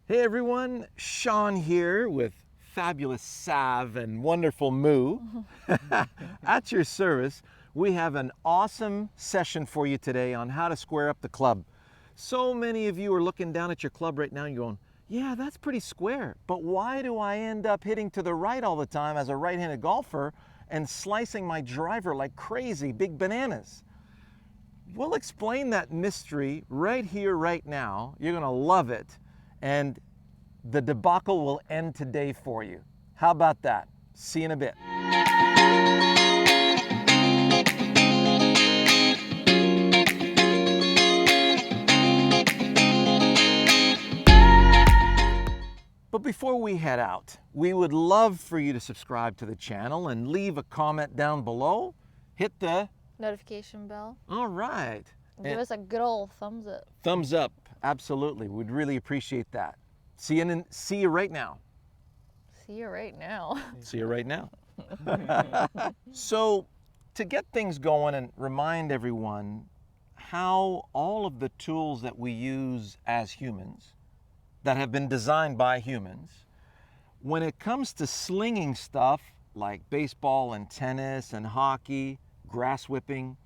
Hey everyone, Shawn here with fabulous Sav and wonderful Mu. At your service, we have an awesome session for you today on how to square up the club. So many of you are looking down at your club right now and going, yeah, that's pretty square, but why do I end up hitting to the right all the time as a right-handed golfer and slicing my driver like crazy, big bananas? We'll explain that mystery right here, right now. You're gonna love it. And the debacle will end today for you. How about that? See you in a bit. But before we head out, we would love for you to subscribe to the channel and leave a comment down below. Hit the notification bell. All right. Give us a good old thumbs up. Thumbs up, absolutely. We'd really appreciate that. See you right now. See you right now. See you right now. So, to get things going and remind everyone how all of the tools that we use as humans, that have been designed by humans, when it comes to slinging stuff like baseball and tennis and hockey, grass whipping,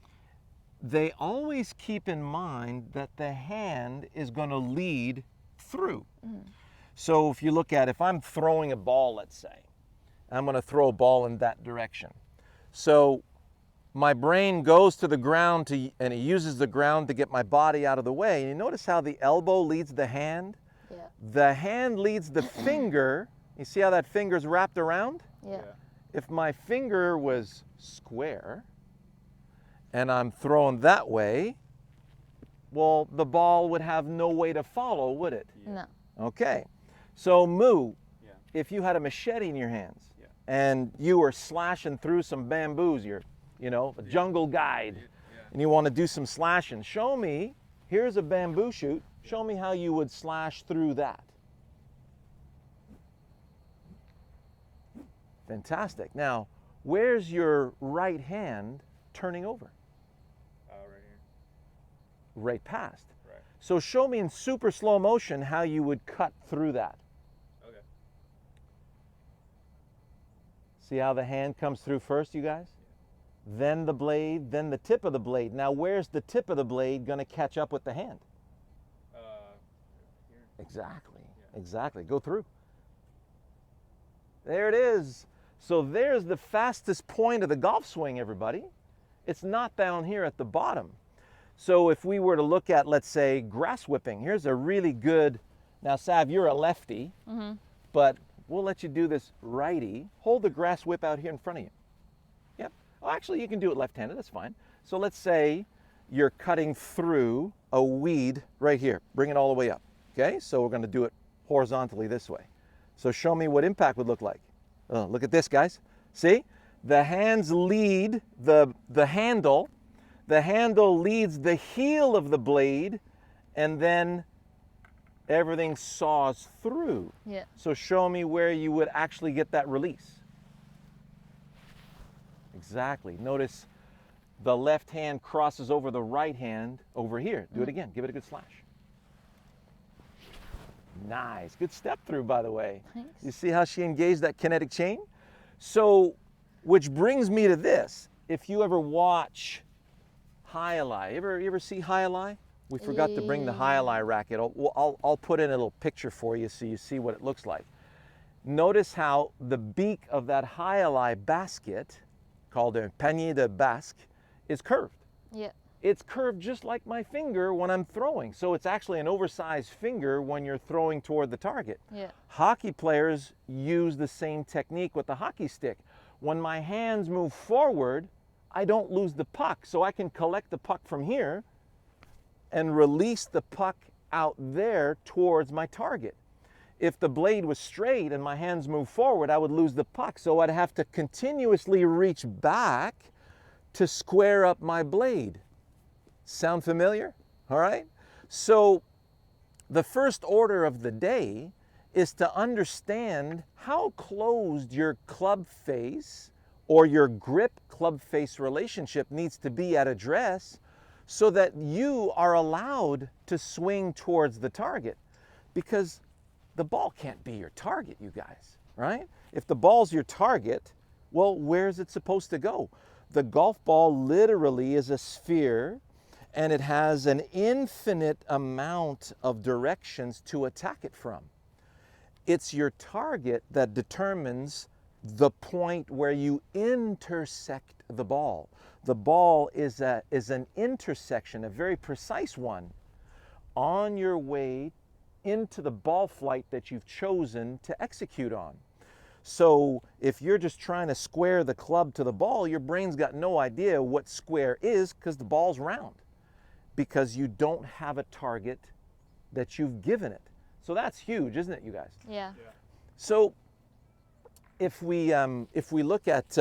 they always keep in mind that the hand is going to lead through. So if you look at, if I'm throwing a ball, let's say, I'm going to throw a ball in that direction. So my brain goes to the ground and it uses the ground to get my body out of the way. And you notice how the elbow leads the hand? Yeah. The hand leads the finger. You see how that finger's wrapped around? Yeah. If my finger was square, and I'm throwing that way, well, the ball would have no way to follow, would it? No. Okay. So, Mu, if you had a machete in your hands and you were slashing through some bamboos, you're, a jungle guide, and you want to do some slashing, show me, here's a bamboo shoot, show me how you would slash through that. Fantastic. Now, where's your right hand turning over? Right here. Right past. Right. So show me in super slow motion how you would cut through that. Okay. See how the hand comes through first, you guys? Yeah. Then the blade, then the tip of the blade. Now where's the tip of the blade going to catch up with the hand? Here. Exactly. Yeah. Exactly. Go through. There it is. So there's the fastest point of the golf swing, everybody. It's not down here at the bottom. So if we were to look at, let's say, grass whipping, here's a really good, now Sav, you're a lefty, but we'll let you do this righty. Hold the grass whip out here in front of you. Yep. Oh, actually, you can do it left-handed, that's fine. So let's say you're cutting through a weed right here. Bring it all the way up, okay? So we're gonna do it horizontally this way. So show me what impact would look like. Oh, look at this, guys. See? The hands lead the handle. The handle leads the heel of the blade, and then everything saws through. Yeah. So show me where you would actually get that release. Exactly. Notice the left hand crosses over the right hand over here. Do it again. Give it a good slash. Nice. Good step through, by the way. Thanks. You see how she engaged that kinetic chain? So, which brings me to this. If you ever watch Highlight, you ever see Highlight? We forgot to bring the Highlight racket. I'll put in a little picture for you so you see what it looks like. Notice how the beak of that Highlight basket, called a panier de basque, is curved. Yeah. It's curved just like my finger when I'm throwing. So it's actually an oversized finger when you're throwing toward the target. Yeah. Hockey players use the same technique with the hockey stick. When my hands move forward, I don't lose the puck. So I can collect the puck from here and release the puck out there towards my target. If the blade was straight and my hands move forward, I would lose the puck. So I'd have to continuously reach back to square up my blade. Sound familiar? All right. So the first order of the day is to understand how closed your club face or your grip club face relationship needs to be at address so that you are allowed to swing towards the target. Because the ball can't be your target, you guys, right? If the ball's your target, well, where's it supposed to go? The golf ball literally is a sphere, and it has an infinite amount of directions to attack it from. It's your target that determines the point where you intersect the ball. The ball is an intersection, a very precise one, on your way into the ball flight that you've chosen to execute on. So if you're just trying to square the club to the ball, your brain's got no idea what square is because the ball's round, because you don't have a target that you've given it. So that's huge, isn't it, you guys? Yeah. So if we look at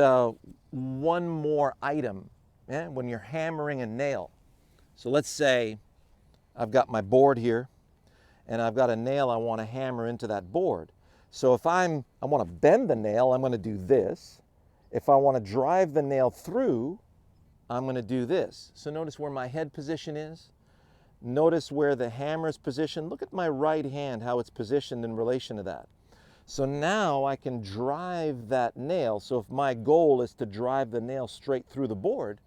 one more item, when you're hammering a nail. So let's say I've got my board here, and I've got a nail I want to hammer into that board. So if I want to bend the nail, I'm going to do this. If I want to drive the nail through, I'm going to do this. So notice where my head position is. Notice where the hammer is positioned. Look at my right hand, how it's positioned in relation to that. So now I can drive that nail. So if my goal is to drive the nail straight through the board,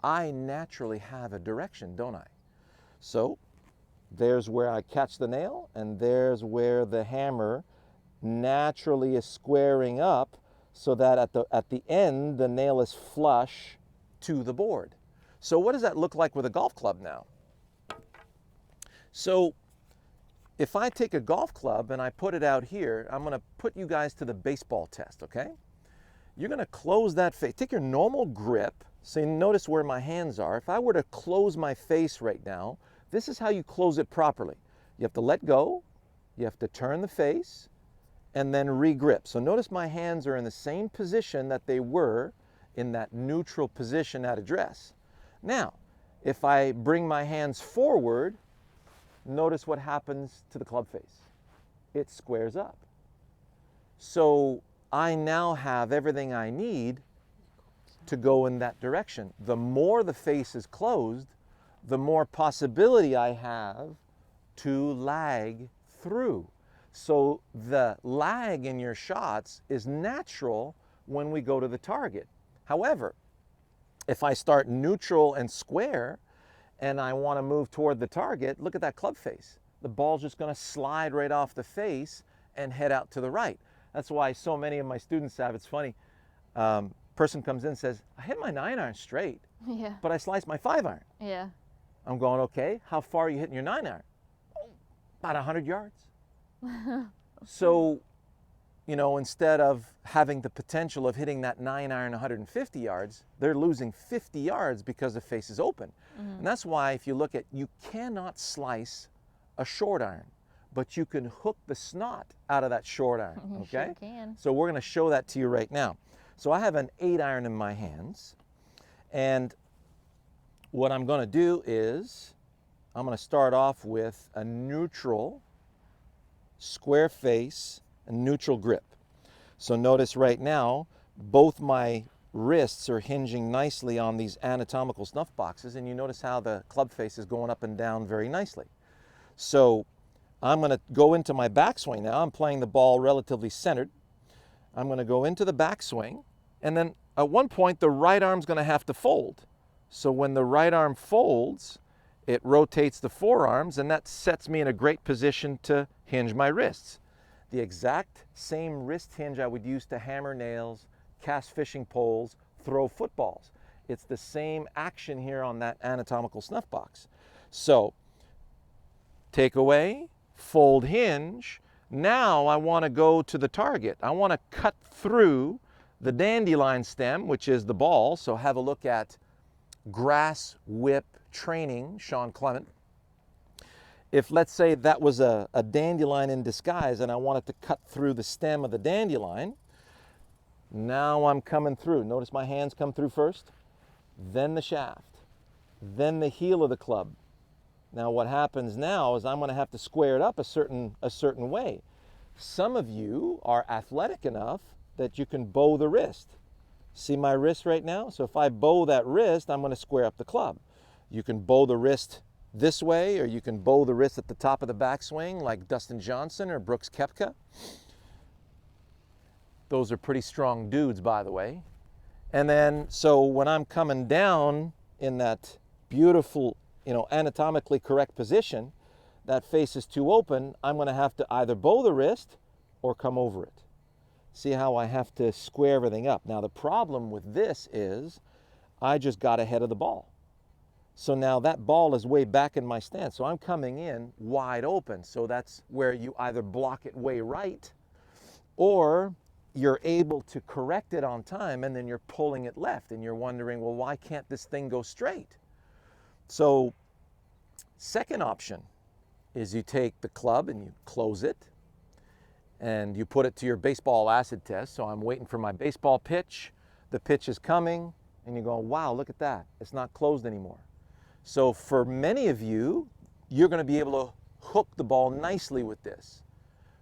I naturally have a direction, don't I? So there's where I catch the nail, and there's where the hammer naturally is squaring up so that at the end, the nail is flush to the board. So what does that look like with a golf club now? So if I take a golf club and I put it out here, I'm going to put you guys to the baseball test, okay? You're going to close that face. Take your normal grip. So you notice where my hands are. If I were to close my face right now, this is how you close it properly. You have to let go, you have to turn the face, and then re-grip. So notice my hands are in the same position that they were in that neutral position at address. Now, if I bring my hands forward, notice what happens to the club face. It squares up. So I now have everything I need to go in that direction. The more the face is closed, the more possibility I have to lag through. So the lag in your shots is natural when we go to the target. However, if I start neutral and square and I want to move toward the target, look at that club face. The ball's just going to slide right off the face and head out to the right. That's why so many of my students have, it's funny, person comes in and says, I hit my 9-iron straight, Yeah. but I sliced my 5-iron. Yeah. I'm going, okay, how far are you hitting your 9-iron? About 100 yards. So, you know, instead of having the potential of hitting that 9-iron 150 yards, they're losing 50 yards because the face is open. Mm-hmm. And that's why if you look at, you cannot slice a short iron, but you can hook the snot out of that short iron, You okay? sure can. So we're gonna show that to you right now. So I have an 8-iron in my hands, and what I'm gonna do is, I'm gonna start off with a neutral, square face, and neutral grip. So notice right now, both my wrists are hinging nicely on these anatomical snuff boxes, and you notice how the club face is going up and down very nicely. So I'm gonna go into my backswing now. I'm playing the ball relatively centered. I'm gonna go into the backswing, and then at one point, the right arm's gonna have to fold. So when the right arm folds, it rotates the forearms, and that sets me in a great position to hinge my wrists. The exact same wrist hinge I would use to hammer nails, cast fishing poles, throw footballs. It's the same action here on that anatomical snuff box. So, take away, fold hinge. Now I want to go to the target. I want to cut through the dandelion stem, which is the ball. So have a look at Grass Whip Training, Shawn Clement. If let's say that was a dandelion in disguise and I wanted to cut through the stem of the dandelion, now I'm coming through. Notice my hands come through first, then the shaft, then the heel of the club. Now what happens now is I'm going to have to square it up a certain way. Some of you are athletic enough that you can bow the wrist. See my wrist right now? So if I bow that wrist, I'm going to square up the club. You can bow the wrist this way, or you can bow the wrist at the top of the backswing like Dustin Johnson or Brooks Koepka. Those are pretty strong dudes, by the way. And then, so when I'm coming down in that beautiful, anatomically correct position, that face is too open, I'm going to have to either bow the wrist or come over it. See how I have to square everything up. Now, the problem with this is I just got ahead of the ball. So now that ball is way back in my stance. So I'm coming in wide open. So that's where you either block it way right, or you're able to correct it on time, and then you're pulling it left and you're wondering, well, why can't this thing go straight? So second option is you take the club and you close it and you put it to your baseball acid test. So I'm waiting for my baseball pitch. The pitch is coming and you're going, wow, look at that. It's not closed anymore. So for many of you, you're going to be able to hook the ball nicely with this.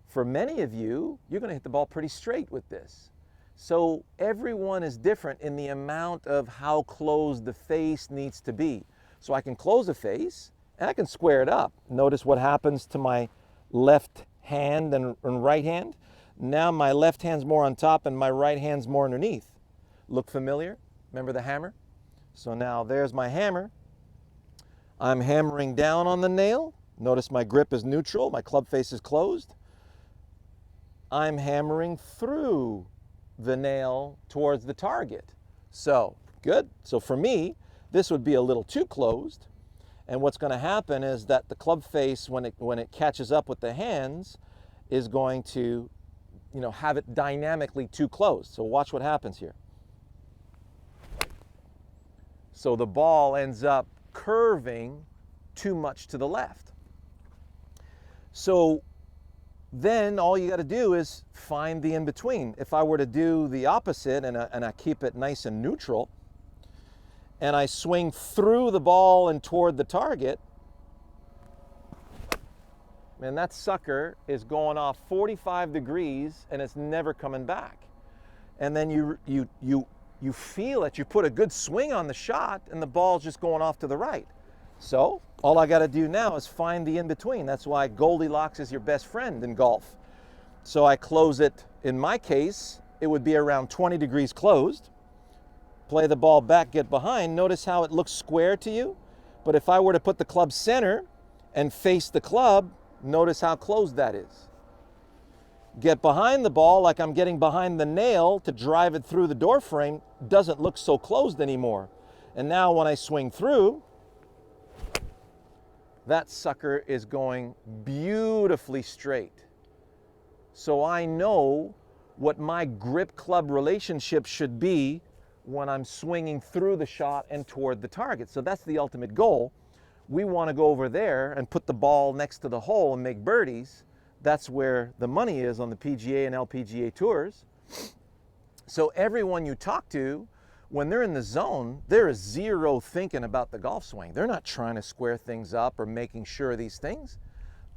For many of you, you're going to hit the ball pretty straight with this. So everyone is different in the amount of how closed the face needs to be. So I can close the face and I can square it up. Notice what happens to my left hand and right hand. Now my left hand's more on top and my right hand's more underneath. Look familiar? Remember the hammer? So now there's my hammer. I'm hammering down on the nail. Notice my grip is neutral, my club face is closed. I'm hammering through the nail towards the target. So, good. So for me, this would be a little too closed. And what's going to happen is that the club face, when it catches up with the hands, is going to, have it dynamically too closed. So watch what happens here. So the ball ends up curving too much to the left. So then all you got to do is find the in-between. If I were to do the opposite and I keep it nice and neutral, and I swing through the ball and toward the target, man, that sucker is going off 45 degrees and it's never coming back. And then you feel it, you put a good swing on the shot and the ball's just going off to the right. So all I got to do now is find the in-between. That's why Goldilocks is your best friend in golf. So I close it, in my case, it would be around 20 degrees closed. Play the ball back, get behind. Notice how it looks square to you? But if I were to put the club center and face the club, notice how closed that is. Get behind the ball like I'm getting behind the nail to drive it through the door frame, doesn't look so closed anymore. And now when I swing through, that sucker is going beautifully straight. So I know what my grip club relationship should be when I'm swinging through the shot and toward the target. So that's the ultimate goal. We want to go over there and put the ball next to the hole and make birdies. That's where the money is on the PGA and LPGA tours. So everyone you talk to, when they're in the zone, there is zero thinking about the golf swing. They're not trying to square things up or making sure of these things.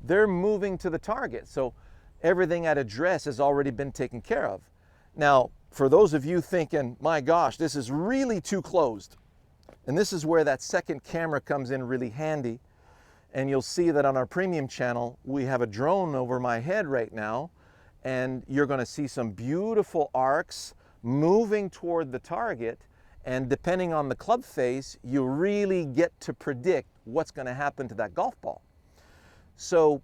They're moving to the target. So everything at address has already been taken care of. Now, for those of you thinking, my gosh, this is really too closed, and this is where that second camera comes in really handy. And you'll see that on our premium channel, we have a drone over my head right now, and you're going to see some beautiful arcs moving toward the target. And depending on the club face, you really get to predict what's going to happen to that golf ball. So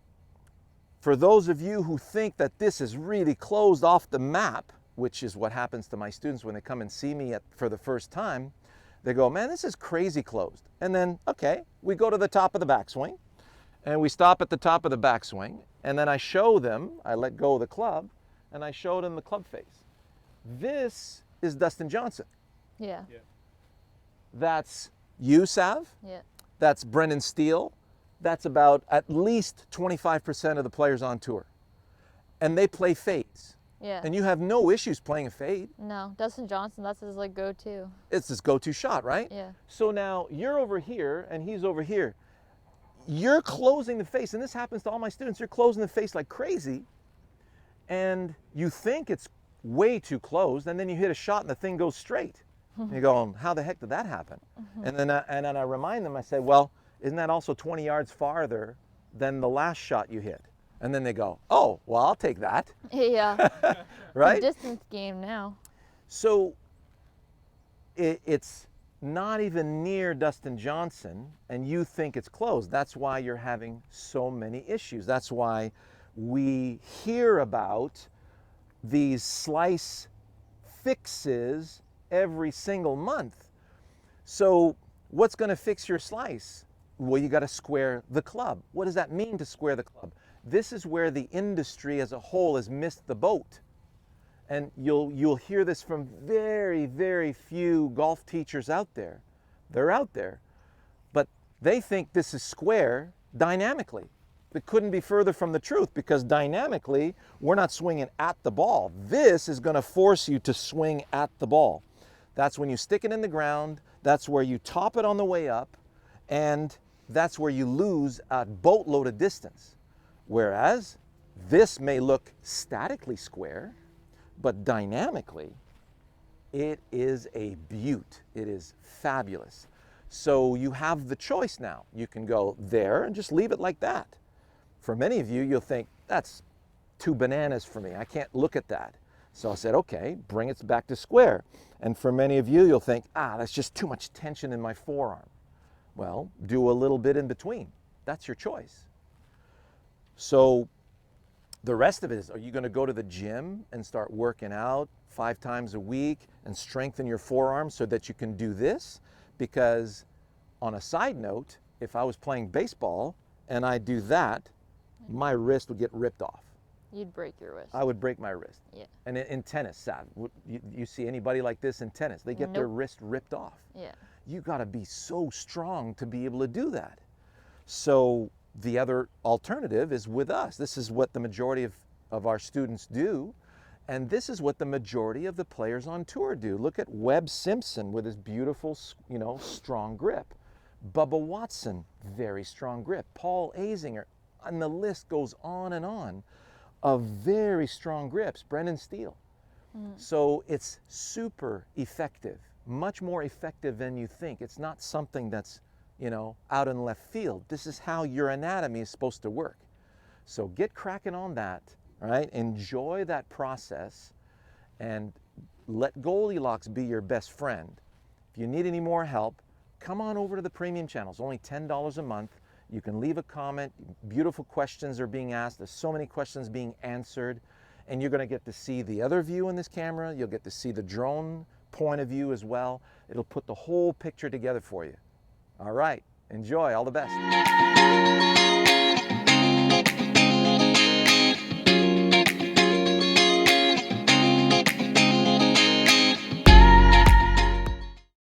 for those of you who think that this is really closed off the map, which is what happens to my students when they come and see me for the first time, they go, man, this is crazy closed. And then, okay, we go to the top of the backswing and we stop at the top of the backswing, and then I show them, I let go of the club and I show them the club face. This is Dustin Johnson. Yeah. That's you, Sav. Yeah. That's Brendan Steele. That's about at least 25% of the players on tour. And they play fades. Yeah. And you have no issues playing a fade. No, Dustin Johnson, that's his like go-to. It's his go-to shot, right? Yeah. So now you're over here and he's over here. You're closing the face, and this happens to all my students. You're closing the face like crazy, and you think it's way too closed, and then you hit a shot and the thing goes straight. And you're going, how the heck did that happen? And then I remind them, I say, well, isn't that also 20 yards farther than the last shot you hit? And then they go, oh, well, I'll take that, Yeah. right? It's a distance game now. So it's not even near Dustin Johnson, and you think it's closed. That's why you're having so many issues. That's why we hear about these slice fixes every single month. So what's going to fix your slice? Well, you got to square the club. What does that mean to square the club? This is where the industry as a whole has missed the boat. And you'll hear this from very, very few golf teachers out there. They're out there, but they think this is square dynamically. It couldn't be further from the truth, because dynamically, we're not swinging at the ball. This is going to force you to swing at the ball. That's when you stick it in the ground. That's where you top it on the way up, and that's where you lose a boatload of distance. Whereas this may look statically square, but dynamically, it is a beaut. It is fabulous. So you have the choice now. You can go there and just leave it like that. For many of you, you'll think, that's too bananas for me. I can't look at that. So I said, okay, bring it back to square. And for many of you, you'll think, that's just too much tension in my forearm. Well, do a little bit in between. That's your choice. So the rest of it is, are you going to go to the gym and start working out 5 times a week and strengthen your forearm so that you can do this? Because on a side note, if I was playing baseball and I do that, my wrist would get ripped off. You'd break your wrist. I would break my wrist. Yeah. And in tennis, Sav, you see anybody like this in tennis? They get their Nope. wrist ripped off. Yeah. You got to be so strong to be able to do that. So the other alternative is with us. This is what the majority of our students do. And this is what the majority of the players on tour do. Look at Webb Simpson with his beautiful, strong grip. Bubba Watson, very strong grip. Paul Azinger, and the list goes on of very strong grips. Brendan Steele. So it's super effective, much more effective than you think. It's not something that's, out in left field. This is how your anatomy is supposed to work. So get cracking on that, right? Enjoy that process and let Goldilocks be your best friend. If you need any more help, come on over to the premium channels, only $10 a month. You can leave a comment. Beautiful questions are being asked. There's so many questions being answered. And you're going to get to see the other view in this camera. You'll get to see the drone point of view as well. It'll put the whole picture together for you. All right. Enjoy. All the best.